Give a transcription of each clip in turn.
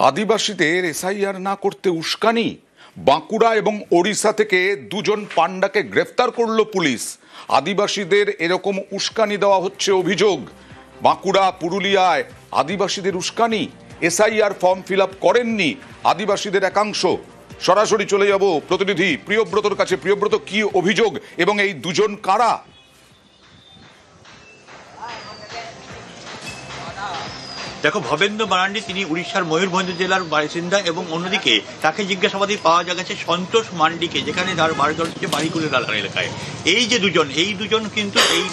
আদিবাসীদের এসআইআর না করতে উস্কানি। বাঁকুড়া এবং ওড়িশা থেকে দুজন পান্ডাকে গ্রেফতার করল পুলিশ। আদিবাসীদের এরকম উস্কানি দেওয়া হচ্ছে অভিযোগ। বাঁকুড়া পুরুলিয়ায় আদিবাসীদের উস্কানি, এসআইআর ফর্ম ফিল আপ করেননি আদিবাসীদের একাংশ। সরাসরি চলে যাব প্রতিনিধি প্রিয়ব্রতর কাছে। প্রিয়ব্রত, কি অভিযোগ এবং এই দুজন কারা? দেখো, ভবেন্দ্র মারান্ডি তিনি উড়িষ্যার ময়ূরভঞ্জ জেলার বাসিন্দা এবং অন্যদিকে তাকে জিজ্ঞাসাবাদে পাওয়া গেছে সন্তোষ মান্ডিকে, যেখানে তার বাড়ি হচ্ছে বাড়িকুলের এলাকায়। এই দুজন কিন্তু এই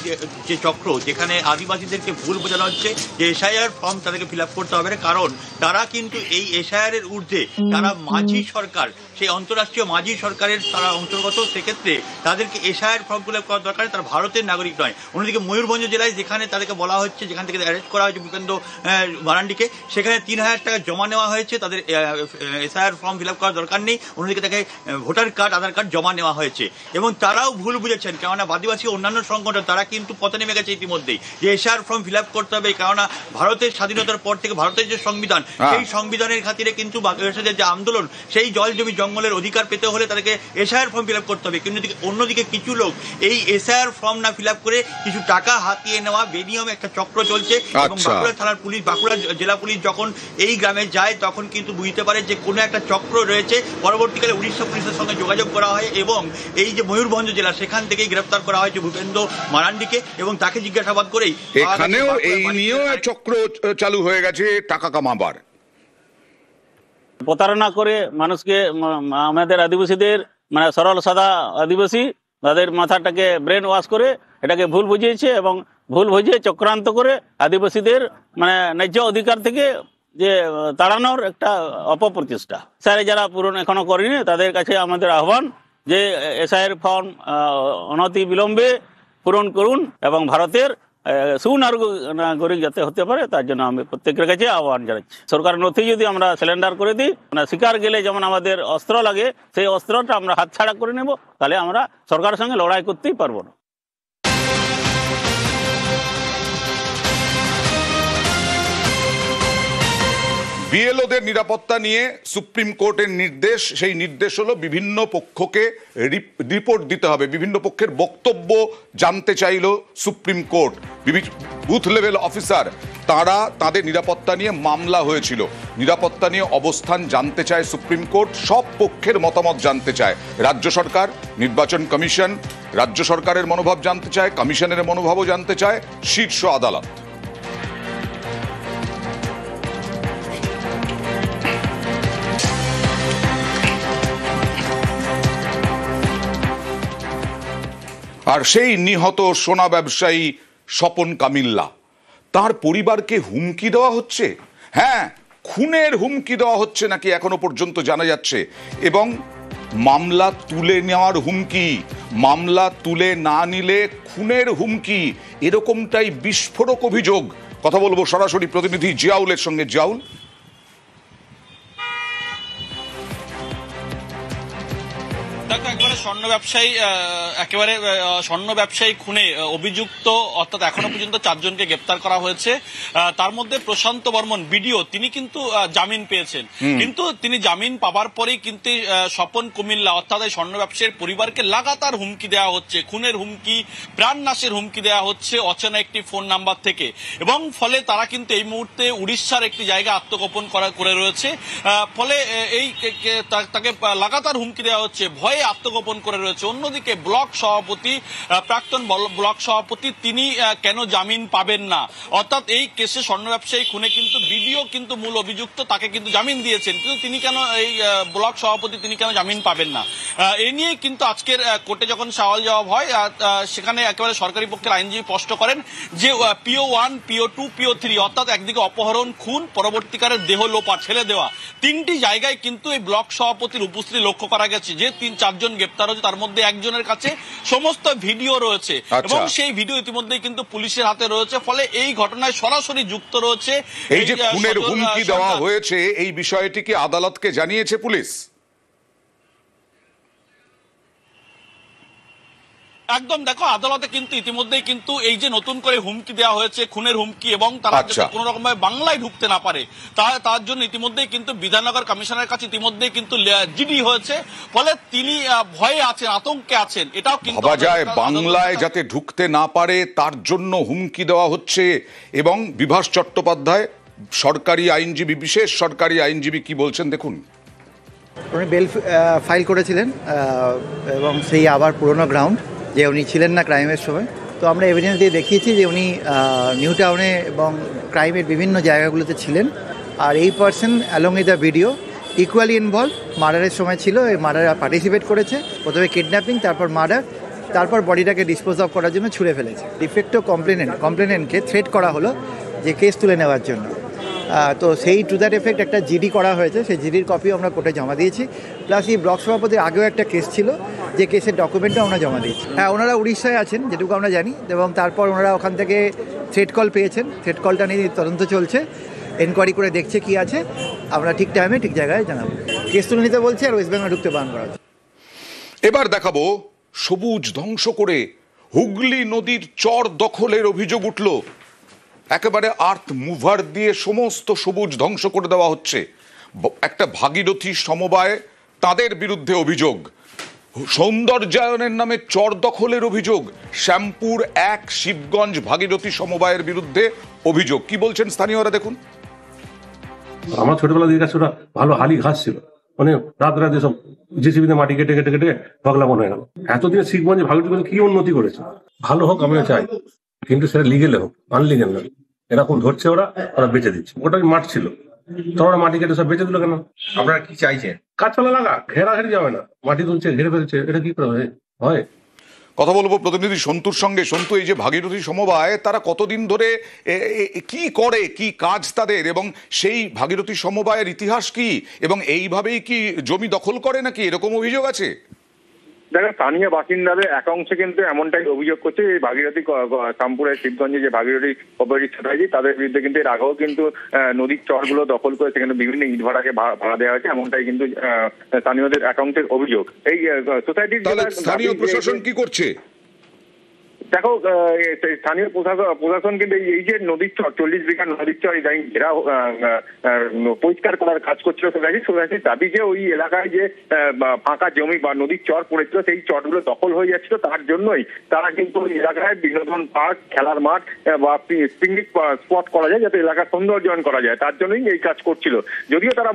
যে চক্র, যেখানে আদিবাসীদেরকে ভুল বোঝানো হচ্ছে যে এসআইআর ফর্ম তাদেরকে ফিল আপ করতে হবে না, কারণ তারা কিন্তু এই এসআইআর এর ঊর্ধ্বে তারা মাঝি সরকার, সেই অন্তর্রাষ্ট্রীয় মাঝি সরকারের তারা অন্তর্গত। সেক্ষেত্রে তাদেরকে এসআইআর ফর্ম ফিল আপ করা দরকার, তারা ভারতের নাগরিক নয়। অন্যদিকে ময়ূরভঞ্জ জেলায় যেখানে তাদেরকে বলা হচ্ছে, যেখান থেকে অ্যারেস্ট করা হয়েছে ভূপেন্দ্র মারান্ডিকে, সেখানে ৩,০০০ টাকা জমা নেওয়া হয়েছে। তাদের এসআইআর ফর্ম ফিল আপ করার দরকার নেই। অন্যদিকে তাকে ভোটার কার্ড, আধার কার্ড জমা নেওয়া হয়েছে এবং তারাও ভুল বুঝেছেন, কেননা আদিবাসী অন্যান্য সংগঠন তারা কিন্তু পথে নেমে গেছে ইতিমধ্যেই যে এসআইআর ফর্ম ফিল আপ করতে হবে, কেননা ভারতের স্বাধীনতার পর থেকে ভারতের যে সংবিধান, সেই সংবিধানের খাতিরে কিন্তু বাংলাদেশের যে আন্দোলন, সেই জল জমি জঙ্গলের অধিকার পেতে হলে তাদেরকে এসআইআর ফর্ম ফিল আপ করতে হবে। কিন্তু অন্যদিকে কিছু লোক এই এসআইআর ফর্ম না ফিল আপ করে কিছু টাকা হাতিয়ে নেওয়া বেনিয়মে একটা চক্র চলছে। এবং বাঁকুড়া থানার পুলিশ, বাঁকুড়া জেলা পুলিশ যখন এই গ্রামে যায় তখন কিন্তু বুঝতে পারে যে কোনো একটা চক্র রয়েছে। পরবর্তীকালে উড়িষ্যা পুলিশের সঙ্গে যোগাযোগ করা হয় এবং এই যে ময়ূরভঞ্জ জেলা, সেখান থেকেই গ্রেফতার করা হয়েছে ভূপেন্দ্র মারান্ডিকে এবং তাকে জিজ্ঞাসাবাদ করেই এখানেও এই নিয়েও চক্র চালু হয়ে গেছে টাকা কামাবার। প্রতারণা করে মানুষকে, আমাদের আদিবাসীদের, মানে সরল সাদা আদিবাসী, তাদের মাথাটাকে ব্রেন ওয়াশ করে এটাকে ভুল বুঝিয়েছে এবং ভুল বুঝিয়ে চক্রান্ত করে আদিবাসীদের মানে ন্যায্য অধিকার থেকে যে তাড়ানোর একটা অপপ্রচেষ্টা। স্যারে যারা পূরণ এখনো করেনি তাদের কাছে আমাদের আহ্বান যে এসআইআর ফর্ম অনতি বিলম্বে পূরণ করুন এবং ভারতের সুনাগরিক যাতে হতে পারে তার জন্য আমি প্রত্যেকের কাছে আহ্বান জানাচ্ছি। সরকার নথি যদি আমরা সিলিন্ডার করে দিই, মানে শিকার গেলে যেমন আমাদের অস্ত্র লাগে, সেই অস্ত্রটা আমরা হাতছাড়া করে নেব, তাহলে আমরা সরকারের সঙ্গে লড়াই করতেই পারবো না। বিএলওদের নিরাপত্তা নিয়ে সুপ্রিম কোর্টের নির্দেশ। সেই নির্দেশ হলো বিভিন্ন পক্ষকে রিপোর্ট দিতে হবে, বিভিন্ন পক্ষের বক্তব্য জানতে চাইল supreme court. Booth level officer তারা তাদের নিরাপত্তা নিয়ে মামলা হয়েছিল, নিরাপত্তা নিয়ে অবস্থান জানতে চায় সুপ্রিম কোর্ট, সব পক্ষের মতামত জানতে চায়। রাজ্য সরকার, নির্বাচন কমিশন রাজ্য সরকারের মনোভাব জানতে চায়, কমিশনের মনোভাবও জানতে চায় শীর্ষ আদালত। আর সেই নিহত সোনা ব্যবসায়ী স্বপন কামিল্লা, তার পরিবারকে হুমকি দেওয়া হচ্ছে। হ্যাঁ, খুনের হুমকি দেওয়া হচ্ছে নাকি এখনো পর্যন্ত জানা যাচ্ছে, এবং মামলা তুলে নেওয়ার হুমকি, মামলা তুলে না নিলে খুনের হুমকি, এরকমটাই বিস্ফোরক অভিযোগ। কথা বলবো সরাসরি প্রতিনিধি জিয়াউলের সঙ্গে। জিয়াউল, একেবারে স্বর্ণ ব্যবসায়ী খুনে অভিযুক্ত, অর্থাৎ এখনো পর্যন্ত 4 জনকে গ্রেপ্তার করা হয়েছে। তার মধ্যে প্রশান্ত বর্মন বিডিও, তিনি কিন্তু জামিন পেয়েছেন, কিন্তু তিনি জামিন পাবার পরেই কিন্তু স্বপন কুমিল্লা অর্থাৎ এই স্বর্ণ ব্যবসায়ীর পরিবারকে লাগাতার হুমকি দেওয়া হচ্ছে, খুনের হুমকি, প্রাণনাশের হুমকি দেওয়া হচ্ছে অচেনা একটি ফোন নাম্বার থেকে। এবং ফলে তারা কিন্তু এই মুহূর্তে উড়িষ্যার একটি জায়গায় আত্মগোপন করে রয়েছে। ফলে এই তাকে লাগাতার হুমকি দেওয়া হচ্ছে, ভয়ে আত্মগোপন করে রয়েছে। অন্যদিকে ব্লক সভাপতি, প্রাক্তন ব্লক সভাপতি, তিনি কেন জামিন পাবেন না, অর্থাৎ এই কেসে স্বর্ণ ব্যবসায়ী খুনে কিন্তু বিডিও কিন্তু মূল অভিযুক্ত, তাকে কিন্তু জামিন দিয়েছেন, কিন্তু তিনি কেন, এই ব্লক সভাপতি তিনি কেন জামিন পাবেন না, এই নিয়ে কিন্তু আজকের কোর্টে যখন সওয়াল জবাব হয়, সেখানে একেবারে সরকারি পক্ষের আইনজীবী স্পষ্ট করেন যে PO1, PO2, PO3 অর্থাৎ একদিকে অপহরণ, খুন, পরবর্তীকালে দেহ লোপা, ছেড়ে দেওয়া, 3টি জায়গায় কিন্তু এই ব্লক সভাপতির উপস্থিতি লক্ষ্য করা গেছে। যে 3-4 জন গ্রেপ্তার হয়েছে তার মধ্যে একজনের কাছে সমস্ত ভিডিও রয়েছে এবং সেই ভিডিও ইতিমধ্যেই কিন্তু পুলিশের হাতে রয়েছে। ফলে এই ঘটনায় সরাসরি যুক্ত রয়েছে এই যে খুনের হুমকি দেওয়া হয়েছে, এই বিষয়টি কি আদালতকে জানিয়েছে পুলিশ? একদম, দেখো আদালতে কিন্তু ইতিমধ্যেই কিন্তু এই যে নতুন করে হুমকি দেওয়া হয়েছে, খুনের হুমকি, এবং তারা যাতে কোনো রকম ভাবে বাংলায় ঢুকতে না পারে তার জন্য ইতিমধ্যেই কিন্তু বিধাননগর কমিশনের কাছে ইতিমধ্যেই কিন্তু জিডি হয়েছে। ফলে তিনি ভয়ে আছেন, আতঙ্কে আছেন। এটাও কিন্তু ভাবা যায় বাংলায় যাতে ঢুকতে না পারে তার জন্য হুমকি দেওয়া হচ্ছে। এবং বিভাস চট্টোপাধ্যায় সরকারি আইনজীবী, বিশেষ সরকারি আইনজীবী কি বলছেন দেখুন। উনি বেল ফাইল করেছিলেন এবং সেই আবার পুরনো গ্রাউন্ড যে উনি ছিলেন না ক্রাইমের সময়। তো আমরা এভিডেন্স দিয়ে দেখিয়েছি যে উনি নিউ টাউনে এবং ক্রাইমের বিভিন্ন জায়গাগুলোতে ছিলেন। আর এই person along with the video equally involve, মার্ডারের সময় ছিল, এই মার্ডারে পার্টিসিপেট করেছে, প্রথমে কিডন্যাপিং, তারপর মার্ডার, তারপর বডিটাকে ডিসপোজ অফ করার জন্য ছুঁড়ে ফেলেছে। ডিফেক্টো কমপ্লেনেন্টকে থ্রেট করা হলো যে কেস তুলে নেওয়ার জন্য। তো সেই টু দ্যাট এফেক্ট একটা জিডি করা হয়েছে, সেই জিডির কপিও আমরা কোর্টে জমা দিয়েছি। প্লাস এই ব্লক সভাপতির আগেও একটা কেস ছিল, যে কেসের ডকুমেন্টও আমরা জমা দিয়েছি। হ্যাঁ, ওনারা উড়িষ্যায় আছেন যেটুকু আমরা জানি, এবং তারপর ওনারা ওখান থেকে থ্রেট কল পেয়েছেন। থ্রেট কলটা নিয়ে তদন্ত চলছে, এনকোয়ারি করে দেখছে কি আছে, আমরা ঠিক টাইমে ঠিক জায়গায় জানাবো। কেস তুলে নিতে বলছে আর ওয়েস্ট বেঙ্গল ঢুকতে বারণ করা হচ্ছে। এবার দেখাবো সবুজ ধ্বংস করে হুগলি নদীর চর দখলের অভিযোগ উঠল। একেবারে আর্থ মুভার দিয়ে সমস্ত সবুজ ধ্বংস করে দেওয়া হচ্ছে। একটা ভাগীরথী সমবায়, তাদের বিরুদ্ধে অভিযোগ। সৌন্দর্যায়নের নামে চর দখলের অভিযোগ। শ্যামপুর 1 শিবগঞ্জ ভাগীরথী সমবায়ের বিরুদ্ধে অভিযোগ। কি বলছেন স্থানীয়রা দেখুন। আমার ছোটবেলা দিকে কাছে ওরা ভালো হালি ঘাস ছিল, মানে রাত রাতে সব জেসিবিতে মাটি কেটে কেটে কেটে পাগলা মনে হয়ে গেল। এতদিনে শিবগঞ্জে ভাগীরথী কি উন্নতি করেছে, ভালো হোক আমরা চাই, কিন্তু সেটা লিগেলে হোক, আনলিগেল না। এরকম ধরছে ওরা বেঁচে দিচ্ছে। ওটাই মাঠ ছিল, তোরা মাটি কেটে সব বেঁচে দিল কেন? আপনারা কি চাইছেন? গাছপালা লাগা, ঘেরাঘেরি যাবে না, মাটি তুলছে, ঘিরে ফেলছে, এটা কি করে হয়? কথা বলবো প্রতিনিধি সন্তুর সঙ্গে। সন্তু, এই যে ভাগীরথী সমবায়, তারা কতদিন ধরে কি করে, কি কাজ তাদের, এবং সেই ভাগীরথী সমবায়ের ইতিহাস কি, এবং এইভাবেই কি জমি দখল করে নাকি, এরকম অভিযোগ আছে? দেখেন, স্থানীয় বাসিন্দাদের একাংশে কিন্তু এমনটাই অভিযোগ করছে। এই ভাগীরথী শ্যামপুরের শিবগঞ্জে যে ভাগীরথী কোঅপারেটিভ সোসাইটি, তাদের বিরুদ্ধে কিন্তু এর আগেও কিন্তু নদীর চরগুলো দখল করে সেখানে বিভিন্ন ইট ভাড়াকে ভাড়া দেওয়া হয়েছে, এমনটাই কিন্তু স্থানীয়দের একাংশের অভিযোগ। এই সোসাইটির স্থানীয় প্রশাসন কি করছে? দেখো, স্থানীয় প্রশাসন কিন্তু এই যে নদীর চর, 40 বিঘা নদীর চর ঘেরা পরিষ্কার করার কাজ করছিল সোসাইটির দাবি যে ওই এলাকায় যে ফাঁকা জমি বা নদীর চর পড়েছিল, সেই চরগুলো দখল হয়ে যাচ্ছিল। তার জন্যই তারা কিন্তু ওই এলাকায় বিনোদন পার্ক, খেলার মাঠ বা পিকনিক স্পট করা যায়, যাতে এলাকার সৌন্দর্যায়ন করা যায়, তার জন্যই এই কাজ করছিল। যদিও তারা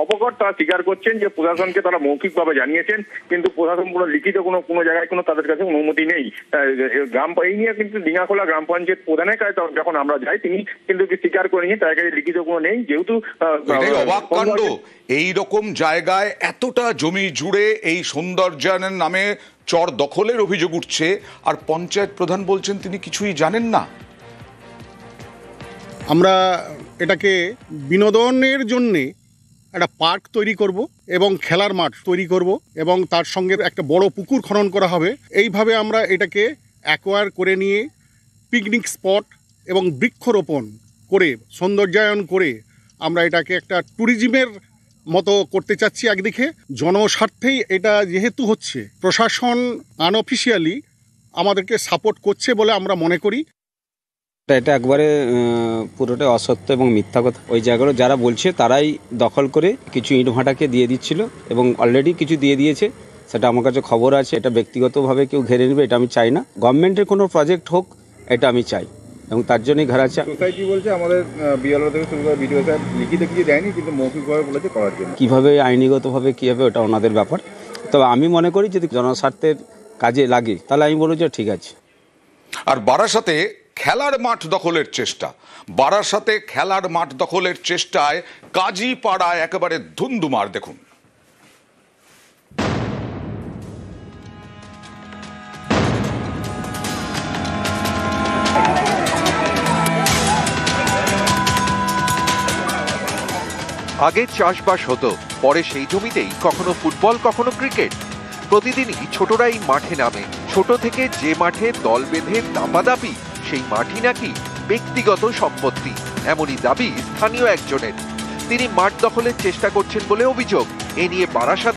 অবগত, তারা স্বীকার করছেন যে প্রশাসনকে তারা মৌখিকভাবে জানিয়েছেন, কিন্তু প্রশাসন কোনো লিখিত কোনো জায়গায় কোনো তাদের কাছে অনুমতি নেই। এই নিয়ে কিন্তু ডিঙাখোলা গ্রাম পঞ্চায়েত প্রধানের কাছে যখন আমরা যাই, তিনি কিন্তু স্বীকার করে নিয়ে তার কাছে লিখিত কোনো নেই। যেহেতু অবাক কাণ্ড, এইরকম জায়গায় এতটা জমি জুড়ে এই সৌন্দর্যায়নের নামে চর দখলের অভিযোগ উঠছে, আর পঞ্চায়েত প্রধান বলছেন তিনি কিছুই জানেন না। আমরা এটাকে বিনোদনের জন্যে একটা পার্ক তৈরি করব এবং খেলার মাঠ তৈরি করব, এবং তার সঙ্গে একটা বড় পুকুর খনন করা হবে। এইভাবে আমরা এটাকে অ্যাকোয়ার করে নিয়ে পিকনিক স্পট এবং বৃক্ষরোপণ করে সৌন্দর্যায়ন করে আমরা এটাকে একটা ট্যুরিজমের মতো করতে চাচ্ছি। একদিকে জনস্বার্থেই এটা যেহেতু হচ্ছে, প্রশাসন আনঅফিসিয়ালি আমাদেরকে সাপোর্ট করছে বলে আমরা মনে করি। এটা একবারে পুরোটাই অসত্য এবং মিথ্যা কথা। ওই জায়গাগুলো যারা বলছে তারাই দখল করে কিছু ইট ভাটাকে দিয়ে দিচ্ছিল, এবং অলরেডি কিছু দিয়ে দিয়েছে, সেটা আমার কাছে খবর আছে। এটা ব্যক্তিগতভাবে কেউ ঘেরে নেবে এটা আমি চাই না। গভর্নমেন্টের কোনো প্রজেক্ট হোক এটা আমি চাই, এবং তার জন্যই ঘেরা আছে। সোসাইটি বলছে আমাদের বিএলও থেকে শুরু করে ভিডিও স্যার লিখিত কিছু দেয়নি, কিন্তু মৌখিকভাবে বলেছে করার জন্য। কীভাবে আইনিগতভাবে কী হবে ওটা ওনাদের ব্যাপার। তবে আমি মনে করি যদি জনস্বার্থের কাজে লাগে তাহলে আমি বলবো যে ঠিক আছে। আর বারাসাতে খেলার মাঠ দখলের চেষ্টা, বারাসাতে খেলার মাঠ দখলের চেষ্টায় কাজী পাড়ায় একেবারে ধুন্ধুমার। দেখুন। আগে চাষবাস হতো, পরে সেই জমিতেই কখনো ফুটবল কখনো ক্রিকেট। প্রতিদিনই ছোটরা এই মাঠে নামে। ছোট থেকে যে মাঠে দল বেঁধে দাপাদাপি, সেই মাঠই নাকি ব্যক্তিগত সম্পত্তি, এমনই দাবি স্থানীয় একজনের। তিনি মাঠ দখলের চেষ্টা করছেন বলে অভিযোগ। এ নিয়ে বারাসাত